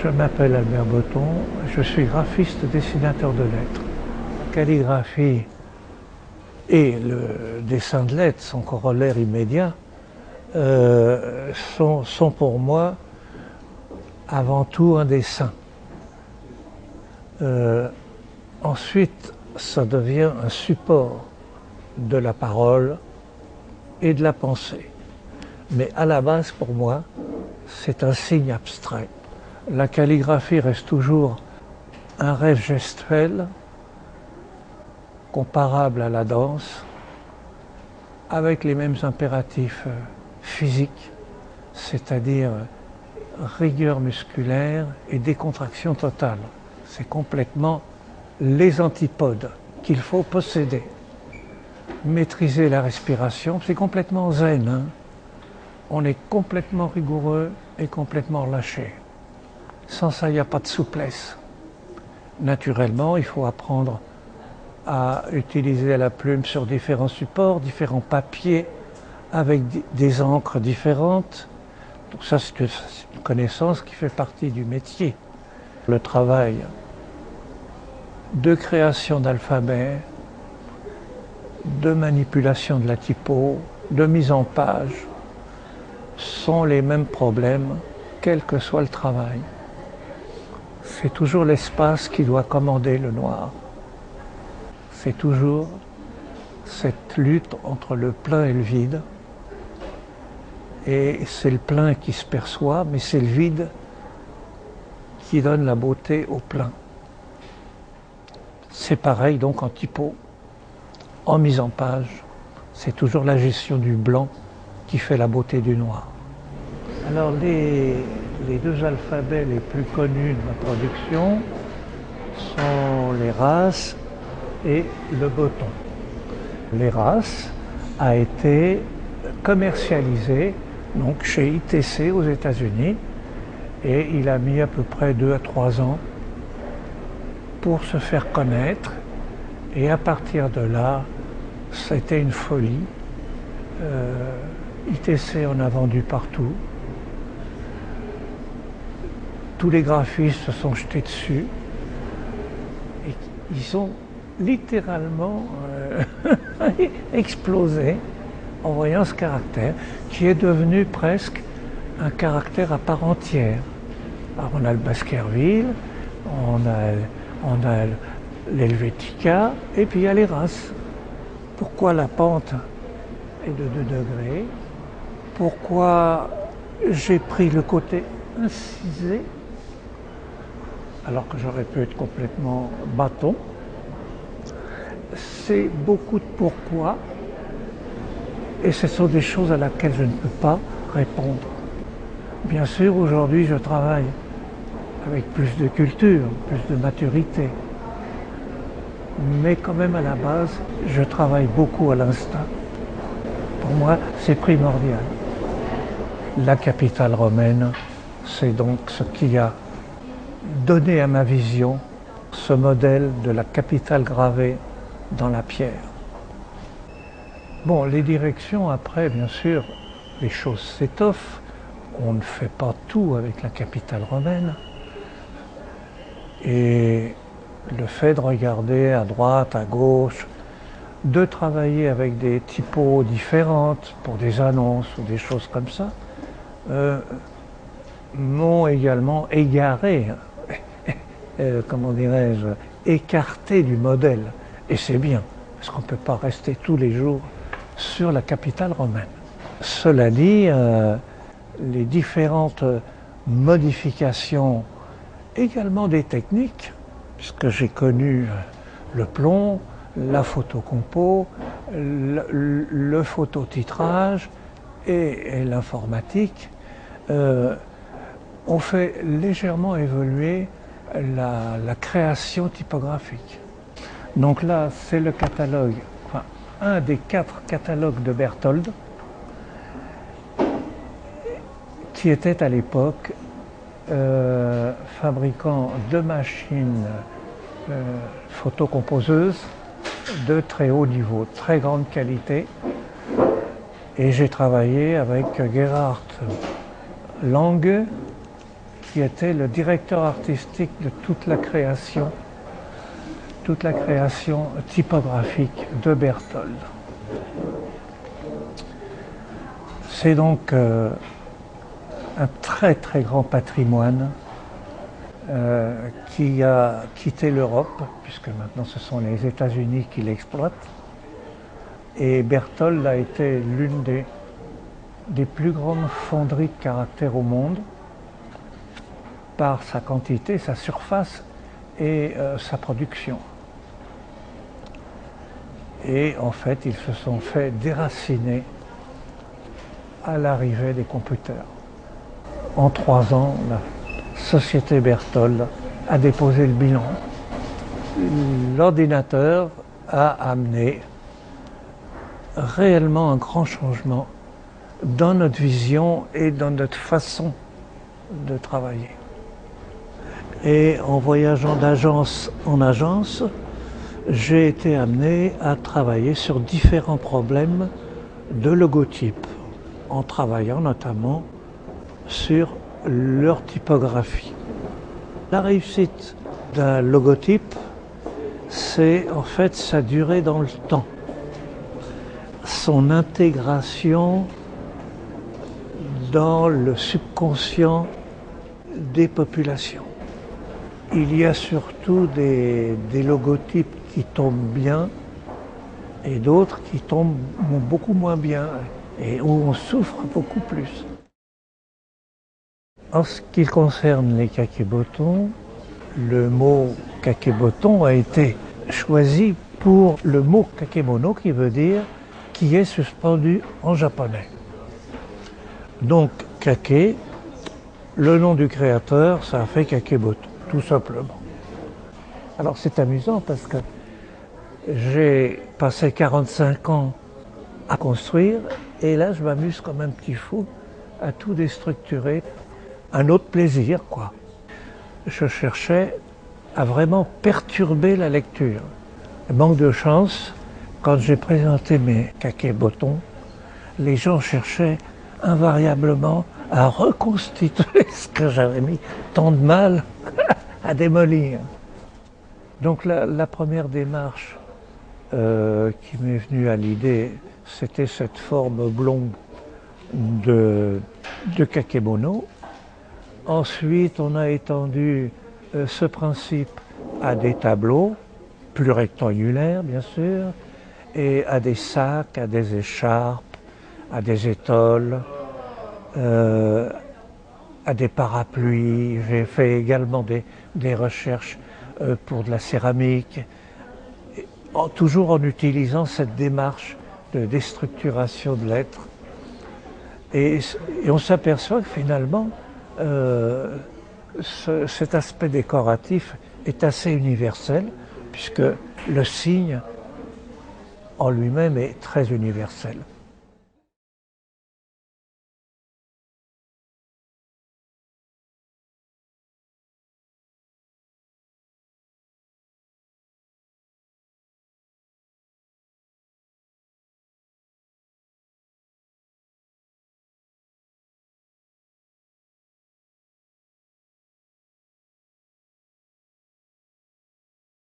Je m'appelle Albert Botton, je suis graphiste dessinateur de lettres. La calligraphie et le dessin de lettres, son corollaire immédiat, sont pour moi avant tout un dessin. Ensuite, ça devient un support de la parole et de la pensée. Mais à la base, pour moi, c'est un signe abstrait. La calligraphie reste toujours un rêve gestuel, comparable à la danse, avec les mêmes impératifs physiques, c'est-à-dire rigueur musculaire et décontraction totale. C'est complètement les antipodes qu'il faut posséder. Maîtriser la respiration, c'est complètement zen, hein. On est complètement rigoureux et complètement lâché. Sans ça, il n'y a pas de souplesse. Naturellement, il faut apprendre à utiliser la plume sur différents supports, différents papiers, avec des encres différentes. Donc ça, c'est une connaissance qui fait partie du métier. Le travail de création d'alphabet, de manipulation de la typo, de mise en page, sont les mêmes problèmes, quel que soit le travail. C'est toujours l'espace qui doit commander le noir. C'est toujours cette lutte entre le plein et le vide. Et c'est le plein qui se perçoit, mais c'est le vide qui donne la beauté au plein. C'est pareil donc en typo, en mise en page. C'est toujours la gestion du blanc qui fait la beauté du noir. Alors les deux alphabets les plus connus de ma production sont l'Eras et le Botton. L'Eras a été commercialisé donc chez ITC aux États-Unis et il a mis à peu près 2 à 3 ans pour se faire connaître et à partir de là, c'était une folie. ITC en a vendu partout. Tous les graphistes se sont jetés dessus et ils ont littéralement explosé en voyant ce caractère qui est devenu presque un caractère à part entière. Alors on a le Baskerville, on a l'Helvetica et puis il y a l'Eras. Pourquoi la pente est de 2 degrés? Pourquoi j'ai pris le côté incisé alors que j'aurais pu être complètement bâton? C'est beaucoup de pourquoi et ce sont des choses à laquelle je ne peux pas répondre. Bien sûr, aujourd'hui, je travaille avec plus de culture, plus de maturité. Mais quand même, à la base, je travaille beaucoup à l'instinct. Pour moi, c'est primordial. La capitale romaine, c'est donc ce qui a donné à ma vision ce modèle de la capitale gravée dans la pierre. Bon, les directions, après, bien sûr, les choses s'étoffent. On ne fait pas tout avec la capitale romaine. Et le fait de regarder à droite, à gauche, de travailler avec des typos différentes pour des annonces ou des choses comme ça, m'ont également égaré, comment dirais-je, écarté du modèle. Et c'est bien, parce qu'on ne peut pas rester tous les jours sur la capitale romaine. Cela dit, les différentes modifications, également des techniques, puisque j'ai connu le plomb, la photocompo, le phototitrage et l'informatique, ont fait légèrement évoluer la création typographique. Donc là, c'est le catalogue, enfin, un des 4 catalogues de Berthold, qui était à l'époque fabricant de machines photocomposeuses de très haut niveau, de très grande qualité. Et j'ai travaillé avec Gerhard Lange, qui était le directeur artistique de toute la création typographique de Berthold. C'est donc un très très grand patrimoine qui a quitté l'Europe, puisque maintenant ce sont les États-Unis qui l'exploitent. Et Berthold a été l'une des plus grandes fonderies de caractère au monde, par sa quantité, sa surface et sa production. Et en fait, ils se sont fait déraciner à l'arrivée des computers. En 3 ans, la société Berthold a déposé le bilan. L'ordinateur a amené réellement un grand changement dans notre vision et dans notre façon de travailler. Et en voyageant d'agence en agence, j'ai été amené à travailler sur différents problèmes de logotype, en travaillant notamment sur leur typographie. La réussite d'un logotype, c'est en fait sa durée dans le temps, son intégration dans le subconscient des populations. Il y a surtout des logotypes qui tombent bien et d'autres qui tombent beaucoup moins bien et où on souffre beaucoup plus. En ce qui concerne les kakebotons, le mot kakeboton a été choisi pour le mot kakemono qui veut dire qui est suspendu en japonais. Donc kake, le nom du créateur, ça a fait kakeboton, tout simplement. Alors c'est amusant parce que j'ai passé 45 ans à construire et là je m'amuse comme un petit fou à tout déstructurer. Un autre plaisir, quoi. Je cherchais à vraiment perturber la lecture. Manque de chance, quand j'ai présenté mes kakebotons, les gens cherchaient invariablement à reconstituer ce que j'avais mis tant de mal à démolir. Donc la première démarche qui m'est venue à l'idée, c'était cette forme oblongue de kakemono. Ensuite, on a étendu ce principe à des tableaux, plus rectangulaires bien sûr, et à des sacs, à des écharpes, à des étoiles, à des parapluies. J'ai fait également des recherches pour de la céramique, toujours en utilisant cette démarche de déstructuration de l'être. Et on s'aperçoit que finalement, cet aspect décoratif est assez universel, puisque le signe en lui-même est très universel.